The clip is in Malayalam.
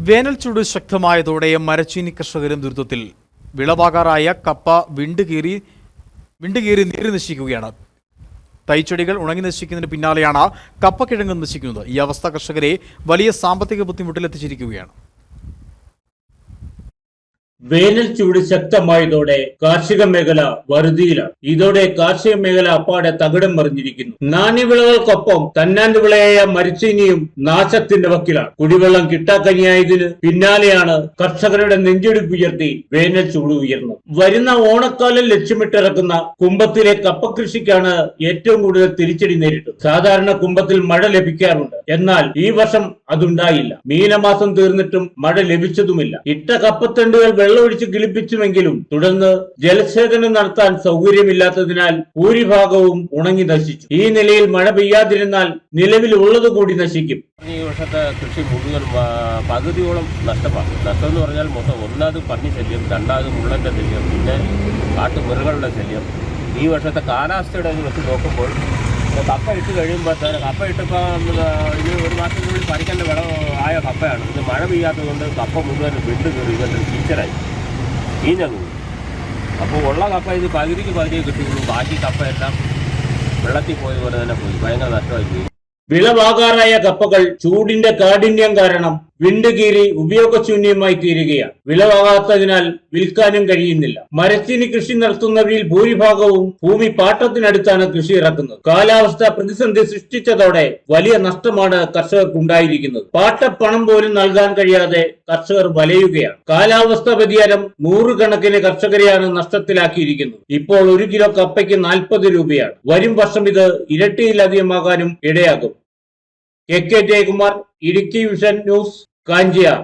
വേനൽ ചൂട് ശക്തമായതോടെ മരച്ചീനി കർഷകരും ദുരിതത്തിൽ. വിളവാകാറായ കപ്പ വിണ്ടുകീറി നീരി നശിക്കുകയാണ്. തൈച്ചെടികൾ ഉണങ്ങി നശിക്കുന്നതിന് പിന്നാലെയാണ് കപ്പക്കിഴങ്ങ് നശിക്കുന്നത്. ഈ അവസ്ഥ കർഷകരെ വലിയ സാമ്പത്തിക ബുദ്ധിമുട്ടിലെത്തിച്ചിരിക്കുകയാണ്. വേനൽ ചൂട് ശക്തമായതോടെ കാർഷിക മേഖല വറുതിയിലാണ്. ഇതോടെ കാർഷിക മേഖല അപ്പാടെ തകിടം മറിഞ്ഞിരിക്കുന്നു. നാണ്യവിളകൾക്കൊപ്പം തന്നാണ്ട് വിളയായ മരച്ചീനിയും നാശത്തിന്റെ വക്കിലാണ്. കുടിവെള്ളം കിട്ടാക്കനിയായതിന് പിന്നാലെയാണ് കർഷകരുടെ നെഞ്ചെടുപ്പുയർത്തി വേനൽ ചൂട് ഉയർന്നത്. വരുന്ന ഓണക്കാലം ലക്ഷ്യമിട്ടിറക്കുന്ന കുംഭത്തിലെ കപ്പ കൃഷിക്കാണ് ഏറ്റവും കൂടുതൽ തിരിച്ചടി നേരിട്ടത്. സാധാരണ കുംഭത്തിൽ മഴ ലഭിക്കാറുണ്ട്, എന്നാൽ ഈ വർഷം അതുണ്ടായില്ല. മീനമാസം തീർന്നിട്ടും മഴ ലഭിച്ചതുമില്ല. ഇട്ട കപ്പത്തണ്ടുകൾ വെള്ളമൊഴിച്ച് കിളിപ്പിച്ചുമെങ്കിലും തുടർന്ന് ജലസേചനം നടത്താൻ സൗകര്യമില്ലാത്തതിനാൽ ഭൂരിഭാഗവും ഉണങ്ങി നശിച്ചു. ഈ നിലയിൽ മഴ പെയ്യാതിരുന്നാൽ നിലവിലുള്ളത് കൂടി നശിക്കും. ഈ വർഷത്തെ കൃഷി മുഴുവൻ പകുതിയോളം നഷ്ടമാണ്. നഷ്ടം എന്ന് പറഞ്ഞാൽ മൊത്തം ഒന്നാമത് പന്നി ശല്യം, രണ്ടാമത് മുള്ളന്റെ ശല്യം, പിന്നെ കാട്ടുമൃഗങ്ങളുടെ ശല്യം. ഈ വർഷത്തെ കാലാവസ്ഥയുടെ വെച്ച് നോക്കുമ്പോൾ കപ്പ ഇട്ട് കഴിയുമ്പോൾ തന്നെ കപ്പ ഇട്ടപ്പോൾ ഇത് ഒരു മാസത്തിനുള്ളിൽ പറിക്കേണ്ട വിളം ആയ കപ്പയാണ്. ഇത് മഴ പെയ്യാത്തത് കൊണ്ട് കപ്പ മുഴുവൻ വിണ്ട് കയറി ഇവരുടെ ടീച്ചറായി ചീഞ്ഞങ്ങ് പോയി. അപ്പോൾ ഉള്ള കപ്പ ഇത് പകുതിക്ക് കിട്ടുകയുള്ളൂ. ബാക്കി കപ്പ എല്ലാം വെള്ളത്തിൽ പോയ പോലെ തന്നെ പോയി. ഭയങ്കര നഷ്ടമായി പോയി. വിളവാകാറായ കപ്പകൾ ചൂടിന്റെ കാഠിന്യം കാരണം വിണ്ടുകീറി ഉപയോഗശൂന്യമായി തീരുകയാണ്. വിളവാകാത്തതിനാൽ വിൽക്കാനും കഴിയുന്നില്ല. മരച്ചീനി കൃഷി നടത്തുന്നവരിൽ ഭൂരിഭാഗവും ഭൂമി പാട്ടത്തിനടുത്താണ് കൃഷി ഇറക്കുന്നത്. കാലാവസ്ഥ പ്രതിസന്ധി സൃഷ്ടിച്ചതോടെ വലിയ നഷ്ടമാണ് കർഷകർക്കുണ്ടായിരിക്കുന്നത്. പാട്ടപ്പണം പോലും നൽകാൻ കഴിയാതെ കർഷകർ വലയുകയാണ്. കാലാവസ്ഥ വ്യതിയാനം നൂറുകണക്കിന് കർഷകരെയാണ് നഷ്ടത്തിലാക്കിയിരിക്കുന്നത്. ഇപ്പോൾ 1 കിലോ കപ്പയ്ക്ക് 40 രൂപയാണ്. വരും വർഷം ഇത് ഇരട്ടിയിലധികമാകാനും ഇടയാകും. K Jayakumar, Idukki vision news, Kanchiyar.